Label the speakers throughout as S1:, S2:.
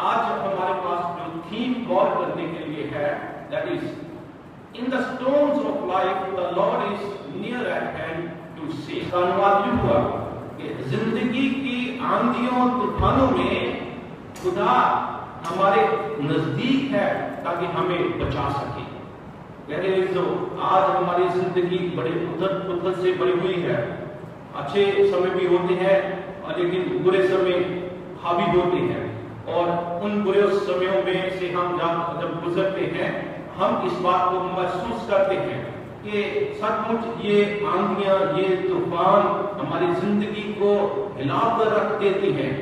S1: आज हमारे पास जो थीम गौर करने के लिए है, that is in the stones of life the lord is near at hand to save. अनुवाद ये हुआ कि जिंदगी की आंधियों तूफानों में खुदा हमारे नजदीक है ताकि हमें बचा सके। जो आज हमारी जिंदगी बड़े उथल पुथल से भरी हुई है, अच्छे समय भी होते हैं लेकिन बुरे समय हावी होते हैं, और उन बुरे समयों में से हम जब गुजरते हैं हम इस बात को महसूस करते हैं कि सचमुच ये आंधियां, ये तूफान हमारी जिंदगी को हिलाकर रख देती हैं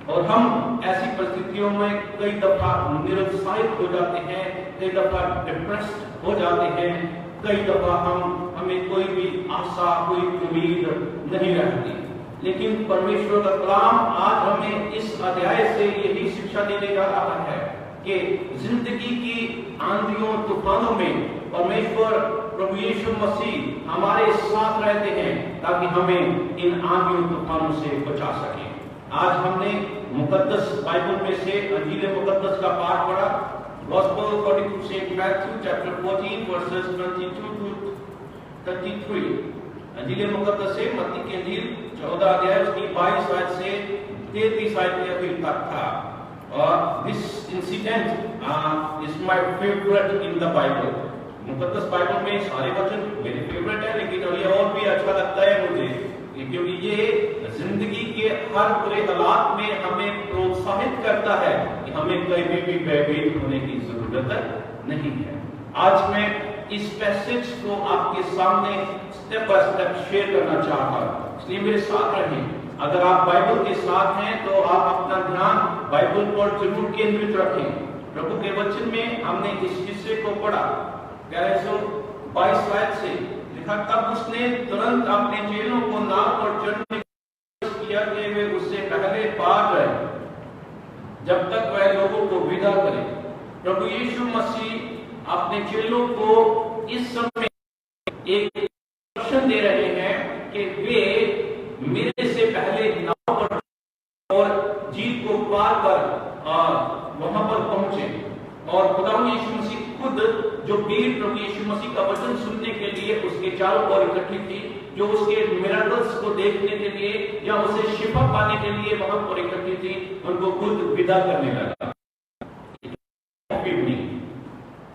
S1: और हम ऐसी परिस्थितियों में कई दफा निरुत्साहित हो जाते हैं, कई दफा डिप्रेस्ड हो जाते हैं, कई दफा हमें कोई भी आशा, कोई उम्मीद नहीं रहती। लेकिन परमेश्वर का कलाम आज हमें इस अध्याय से यही शिक्षा देने जा रहा है कि जिंदगी की आंधियों तूफानों में परमेश्वर प्रभु यीशु मसीह हमारे साथ रहते हैं ताकि हमें इन आंधियों तूफानों से बचा सके। आज हमने मुकद्दस बाइबल में से अंजील मुकद्दस का पाठ पढ़ा, gospel according to saint Matthew chapter 14 verses 22 to 33। अंजील मुकद्दस से मत्ती की अंजील 14 अध्याय उसकी 22 आयत से 33 आयत के अखीर तक था। और this incident is my favourite in the Bible. मुकद्दस बाइबल में सारे वचन मेरे फेवरेट है, लेकिन ये और भी अच्छा लगता है मुझे क्योंकि ये जिंदगी के हर बुरे हालात में हमें प्रोत्साहित करता है कि हमें कहीं भी भयभीत होने की जरूरत नहीं है। आज मैं इस पैसेज को आपके सामने स्टेप बाय स्टेप शेयर करना चाहता हूं, इसलिए मेरे साथ रहें। अगर आप बाइबल के साथ हैं तो आप अपना ध्यान बाइबल पर जरूर केंद्रित रखें। प्रभु के वचन में हमने इस हिस्से को पढ़ा 22 आयत से लिखा, तब उसने तुरंत अपने चेलों को नाव पर चढ़ने किया कि वे उससे पहले पार रहे जब तक वह लोगों को विदा करे। प्रभु यीशु मसीह अपने चेलों को इस समय एक इंस्ट्रक्शन दे रहे हैं कि वे मेरे से पहले नाव पर और झील को पार कर वहां पर पहुंचे। और खुदा यीशु मसीह खुद जो भीड़ प्रभु यीशु मसीह का वचन सुनने के लिए उसके चारों ओर इकट्ठी थी, जो उसके मिरेकल्स को देखने के लिए या उसे शिफा पाने के लिए वहां पर इकट्ठी थी, उनको खुद विदा करने लगा।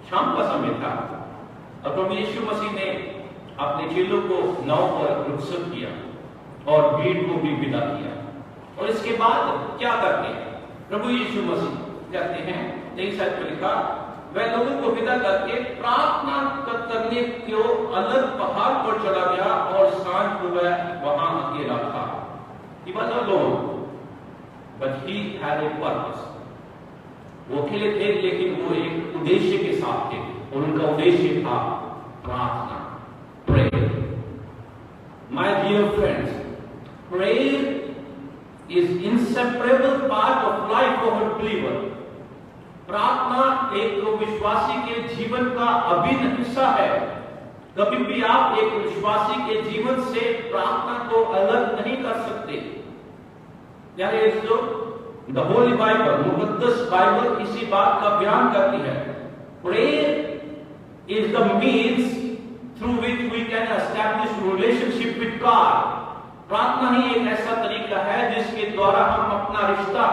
S1: शाम का समय था और प्रभु यीशु मसीह ने अपने चेलों को नाव पर रुखसत किया और भीड़ को भी विदा किया। और इसके बाद क्या करते हैं? प्रभु यीशु मसीह कहते हैं 23 आयत में लिखा, वह लोगों को विदा करके प्रार्थना करने को अलग पहाड़ पर चला गया और सांझ को वह वहां अकेला था। He was alone, but he had a purpose. वो अकेले थे लेकिन वो एक उद्देश्य के साथ थे और उनका उद्देश्य था प्रार्थना, prayer. My dear friends, prayer is inseparable part of life of a believer. प्रार्थना एक विश्वासी के जीवन का अभिन्न हिस्सा है। कभी भी आप एक विश्वासी के जीवन से प्रार्थना को अलग नहीं कर सकते। यानी जो द होली बाइबल, मुकद्दस बाइबल इसी बात का बयान करती है। Prayer is the means through which we can establish relationship with God. प्रार्थना ही एक ऐसा तरीका है जिसके द्वारा हम अपना रिश्ता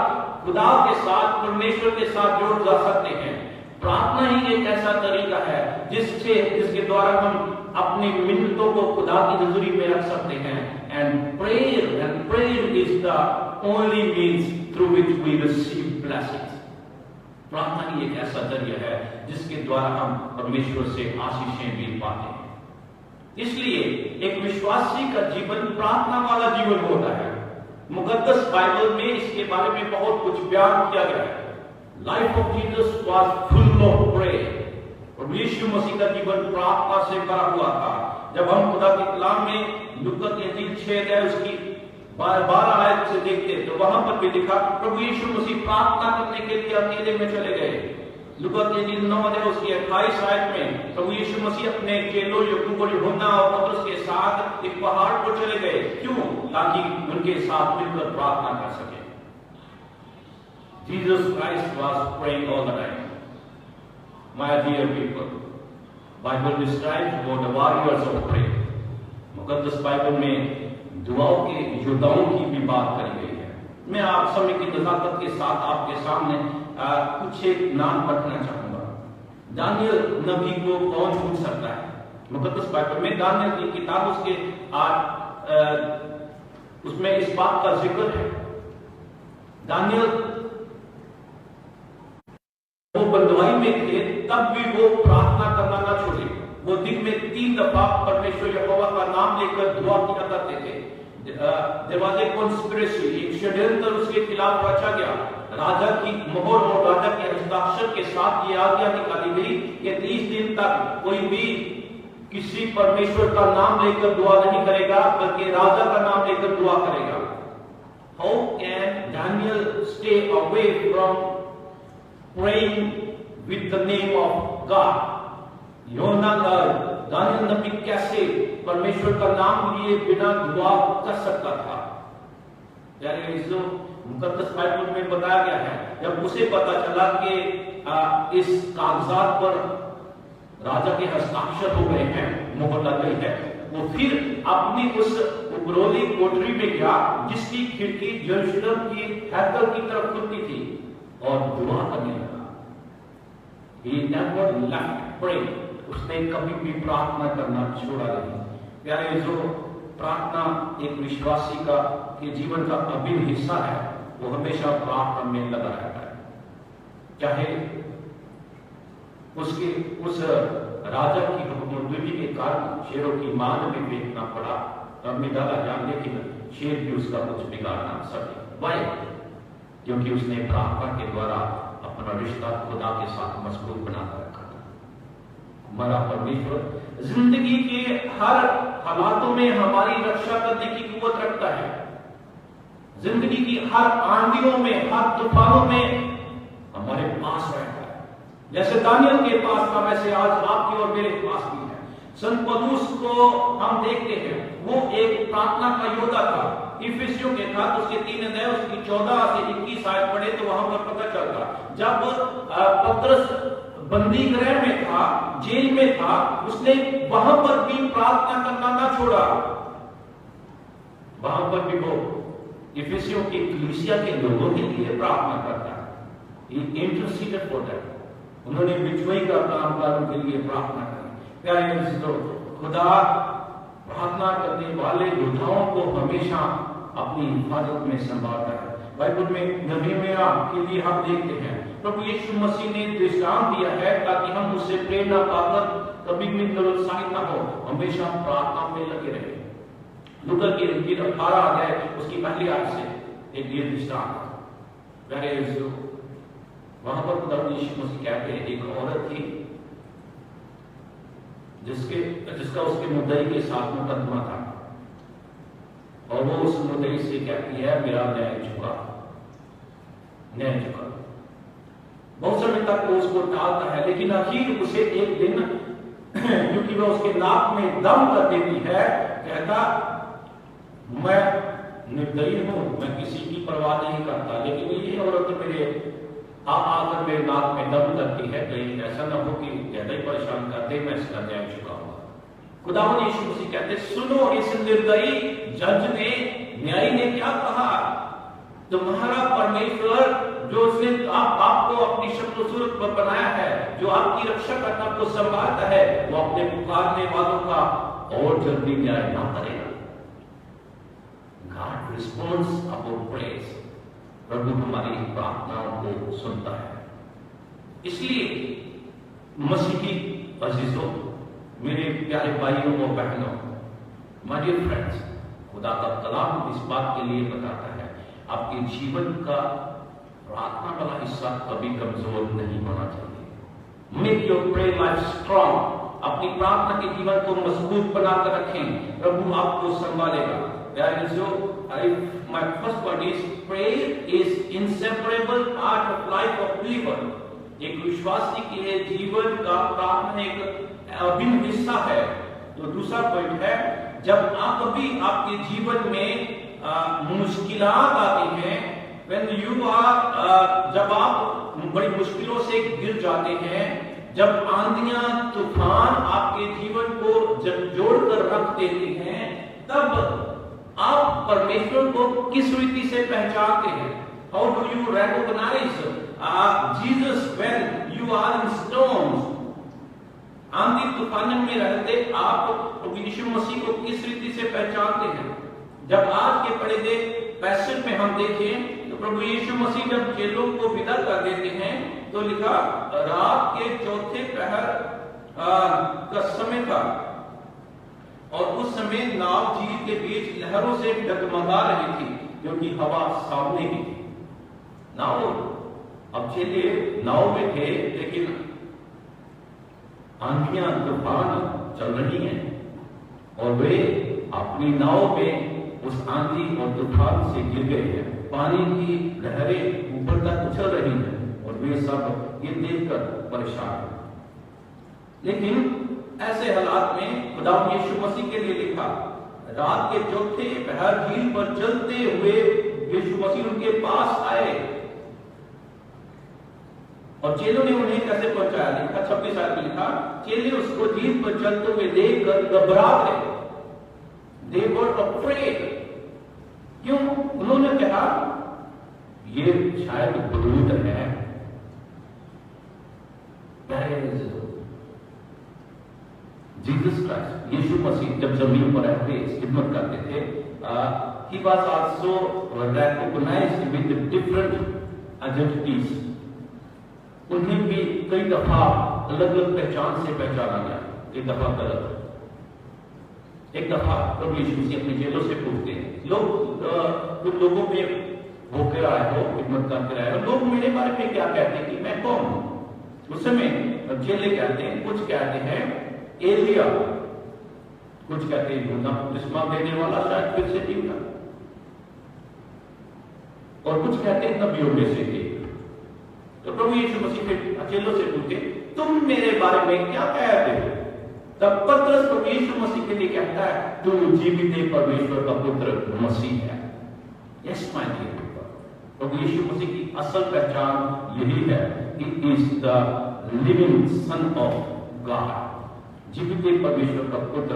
S1: खुदा के साथ, परमेश्वर के साथ जोड़ जा सकते हैं। प्रार्थना ही एक ऐसा तरीका है जिसके द्वारा हम अपनी मिन्नतों को खुदा की हज़ूरी में रख सकते हैं। And prayer is the only means through which we receive blessings. प्रार्थना ही एक ऐसा जरिया है जिसके द्वारा हम परमेश्वर से आशीषें भी पाते हैं। इसलिए एक विश्वासी का जीवन प्रार्थना वाला जीवन होता है। मुकद्दस बाइबल में इसके बारे में बहुत कुछ बयान किया गया है। Life of Jesus was full of prayer. और यीशु मसीह का जीवन प्रार्थना से भरा हुआ था। जब हम खुदा के कलाम में लूका की अंजील 6 अध्याय उसकी 12 आयत से देखते तो वहां पर भी लिखा, प्रभु यीशु मसीह प्रार्थना करने के लिए अकेले में चले गए। लूका की अंजील 9 अध्याय उसकी 28 आयत में प्रभु यीशु मसीह अपने चेलों याकूब और यूहन्ना और पतरस के साथ एक पहाड़ पर चले गए। क्यों? ताकि उनके साथ मिलकर प्रार्थना कर सके। Jesus Christ was praying all the time. My dear people, Bible describes about the warriors of prayer. मुकद्दस बाइबल में दुआओं के योद्धाओं की भी बात करी गई है। मैं आप समय की नज़ाकत के साथ आपके सामने कुछ एक नाम रखना चाहूंगा। दानियल नबी को कौन भूल सकता है? मुकद्दस बाइबल में दानियल की किताब उसमें इस बात का जिक्र है। दानियल वो बंदवाई में थे, तब भी वो प्रार्थना करना ना छोड़े। वो दिन में 3 दफा परमेश्वर यहोवा का नाम लेकर दुआ किया करते थे। दरवाजे कॉन्स्पिरेसी, एक षड्यंत्र उसके खिलाफ रचा गया। राजा की मोहर और राजा के हस्ताक्षर के साथ ये आज्ञा निकाली गई कि 30 दिन तक कोई भी किसी परमेश्वर का नाम लेकर दुआ नहीं करेगा, बल्कि राजा का नाम लेकर दुआ करेगा। How can Daniel stay away from praying with the name of God? दानियल नबी कैसे परमेश्वर का नाम लिए बिना दुआ कर सकता था? यानी जो मुकद्दस बाइबल में बताया गया है, जब उसे पता चला कि इस कागजात पर राजा के हस्ताक्षर हो गए हैं, मोहर लग गई है, वो फिर अपनी उस उपरोली कोठरी में गया जिसकी खिड़की यरूशलेम की हैकल की तरफ खुलती थी और दुआ करने लगा। He never left praying. उसने कभी भी प्रार्थना करना छोड़ा नहीं। प्यारे जो प्रार्थना एक विश्वासी का के जीवन का अभिन्न हिस्सा है, वो हमेशा प्रार्थना में लगा रहता है। चाहे उसके उस राजा की हुक्मतुल्ली के कारण शेरों की मार भी फेंकना पड़ा, तब में दादा जान, लेकिन शेर भी उसका कुछ बिगाड़ ना सके। वाई? क्योंकि उसने प्रार्थना के द्वारा अपना रिश्ता खुदा के साथ मजबूत बना कर रखा था। हमारा परमेश्वर जिंदगी के हर हालातों में हमारी रक्षा करने की कुव्वत रखता है। जिंदगी की हर आंधियों में, हर तूफानों में हमारे पास रहता है। जैसे दानियल के पास था, वैसे आज आपके और मेरे पास भी है। संत पौलुस को हम देखते हैं, वो एक प्रार्थना का योद्धा था। इफिसियों के था, उसके 3 अध्याय उसकी 14 से 21 आयत पढ़े तो वहां पर पता चलता, जब पतरस बंदी गृह में था, जेल में था, उसने वहां पर भी प्रार्थना करना ना छोड़ा। वहां पर भी वो इफिसियों की कलीसिया के लोगों के लिए प्रार्थना करता है। Interceded for them. उन्होंने बिचवाई का काम करने के लिए प्रार्थना की। प्यारे दोस्तों, खुदा प्रार्थना करने वाले योद्धाओं को हमेशा अपनी हिफाजत में संभालता है। बाइबल में नहमीया के लिए हम देखते हैं, प्रभु यीशु मसीह ने दृष्टांत दिया है ताकि हम उससे प्रेरणा पाकर कभी भी निरुत्साहित न हो, हमेशा प्रार्थना में लगे रहे। लूका की 18 अध्याय उसकी पहली आयत से एक ये दृष्टांत। प्यारे दोस्तों, वहां पर खुदा यीशु मसीह कहते हैं, एक औरत थी जिसका उसके मुद्दई के साथ मुकदमा था, और वो उस मुद्दई से कहती है, मेरा न्याय चुका। बहुत समय तक वो उसको टालता है, लेकिन आखिर उसे एक दिन क्योंकि वह उसके नाक में दम कर देती है, कहता, मैं निर्दयी हूं, मैं किसी की परवाह नहीं करता, लेकिन ये औरत मेरे आकर मेरे नाक में दम करती है, कहीं ऐसा ना हो कि ज्यादा ही परेशान कर दे, मैं इसका न्याय चुकाऊंगा। खुदावंद यीशु मसीह कहते, सुनो इस निर्दयी जज ने, न्यायी ने क्या कहा। तुम्हारा परमेश्वर जो उसने आपको अपनी शक्ल सूरत पर बनाया है, जो आपकी रक्षा करना आपको संभालता है, वो अपने पुकारने वालों का और जल्दी न्याय ना करेगा। God responds our praise. प्रभु हमारी प्रार्थनाओं को सुनता है। इसलिए मसीही अजीजों, मेरे प्यारे भाइयों और बहनों, माय डियर फ्रेंड्स, खुदा का कलाम इस बात के लिए बताता है, आपके जीवन का प्रार्थना वाला हिस्सा कभी कमजोर नहीं होना चाहिए। Make your prayer life strong. अपनी प्रार्थना के जीवन को मजबूत बनाकर रखें, प्रभु आपको संभालेगा। My first point is prayer is inseparable part of life of believer. एक विश्वासी के जीवन का प्रार्थना एक अभिन्न हिस्सा है। तो दूसरा पॉइंट है, जब आप कभी आपके जीवन में मुश्किलात आती हैं, when you are जब आप बड़ी मुश्किलों से गिर जाते हैं, जब आंधियां तूफान आपके जीवन को जब जोड़कर रख देते हैं, तब आप परमेश्वर को किस रीति से पहचानते हैं? How do you recognize Jesus when you are in storms? आंधी तूफान में रहते आप प्रभु यीशु मसीह को किस रीति से पहचानते हैं? जब आज के पढ़े गए पैसेज में हम देखें तो प्रभु यीशु मसीह जब चेलों को विदा कर देते हैं तो लिखा रात के चौथे पहर का समय था और उस समय नाव झील के बीच लहरों से डगमगा रही थी क्योंकि हवा सामने की थी। नाव, अब चेले नाव में थे लेकिन आंधियां तूफान चल रही हैं और वे अपनी नाव में उस आंधी और तूफान से गिर गए हैं। पानी की लहरें ऊपर तक उछल रही हैं और वे सब ये देखकर परेशान हैं। लेकिन ऐसे हालात में खुदा यीशु मसीह के लिए लिखा रात के चौथे पहर झील पर चलते हुए यीशु मसीह उनके पास आए और चेलों ने उन्हें कैसे पहुंचाया? लिखा 26 आयत में लिखा चेले उसको झील पर चलते हुए देखकर घबरा गए। They were afraid। क्यों? उन्होंने कहा ये शायद भूत है। जीसस क्राइस्ट, यीशु मसीह जब जमीन पर रहते खिदमत करते थे, he was also recognized with different identities। उन्हें भी कई दफा अलग अलग पहचान से पहचाना गया। एक दफा गलत, एक दफा प्रभु यीशु मसीह अपने चेलों से पूछते हैं कुछ लोगों में होकर आए हो, खिदमत करते रहे हो, लोग मेरे बारे में क्या कहते हैं कि मैं कौन हूं? उस समय चेले कहते हैं, कुछ कहते हैं एलिया, कुछ कहते हैं यूहन्ना बपतिस्मा देने वाला शायद फिर से जीवता, और कुछ कहते हैं नबियों में से एक। तो प्रभु यीशु मसीह के चेलों से पूछे तुम मेरे बारे में क्या कहते हो? तब पतरस प्रभु यीशु मसीह के लिए कहता है तू जीवित परमेश्वर का पुत्र मसीह है। यस माय डियर पीपल, प्रभु यीशु मसीह की असल पहचान यही है, he is the living sun of God, जीवित परमेश्वर का पुत्र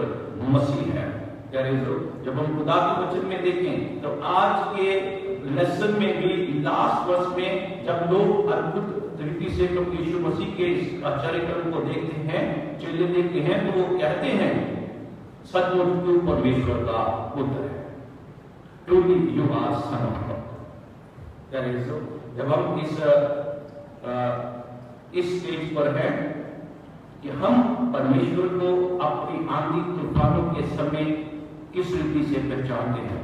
S1: मसीह है। जब हम खुदा के वचन में देखें तो आज के लेसन में भी लास्ट वर्ष में जब लोग अद्भुत तरीके से प्रभु यीशु मसीह के इस आश्चर्य कर्म को देखते हैं, चेले देखते हैं, तो वो कहते हैं सचमुच तू परमेश्वर का पुत्र है, truly you are son of God. जब हम इस स्टेज पर हैं कि हम परमेश्वर को अपनी आंधी तूफानों के समय किस रीति से पहचानते हैं,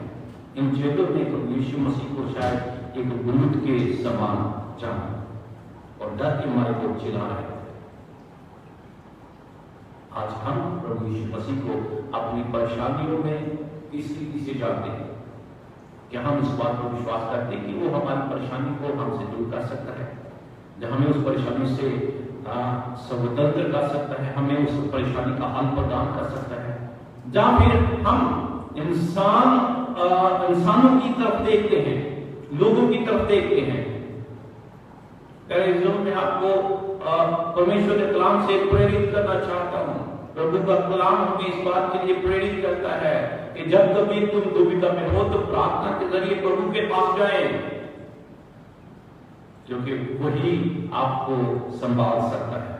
S1: इन चेलों ने तो यीशु मसीह को शायद एक भूत के समान जाना और डर के मारे को चिल्ला रहे। आज हम प्रभु यीशु मसीह को अपनी परेशानियों में किस रीति से जानते हैं? क्या हम इस बात को विश्वास करते हैं कि वो हमारी परेशानी को हमसे दूर कर सकता है, जब हमें उस परेशानी से स्वतंत्र कर सकता है, हमें उस परेशानी का हल प्रदान कर सकता है, जहां फिर हम इंसानों की तरफ देखते हैं, लोगों की तरफ देखते हैं। मैं आपको परमेश्वर के कलाम से प्रेरित करना चाहता हूं। प्रभु का कलाम हमें इस बात के लिए प्रेरित करता है कि जब कभी तुम दुविधा में हो तो प्रार्थना के जरिए प्रभु के पास जाएं, क्योंकि वही आपको संभाल सकता है।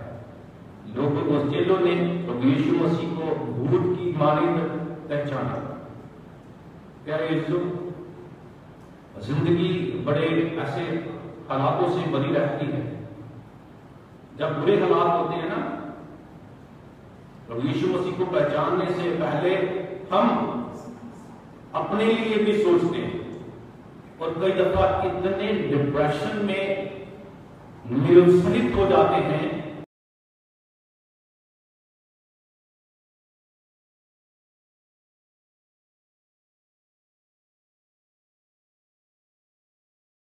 S1: लोगों को चेलों ने प्रभु यीशु मसीह को भूत की मारी पहचाना। प्यारे जिंदगी बड़े ऐसे हालातों से बनी रहती है, जब बुरे हालात होते हैं ना, प्रभु यीशु मसीह को पहचानने से पहले हम अपने लिए भी सोचते हैं और कई दफा इतने डिप्रेशन में निरुत्साहित हो जाते हैं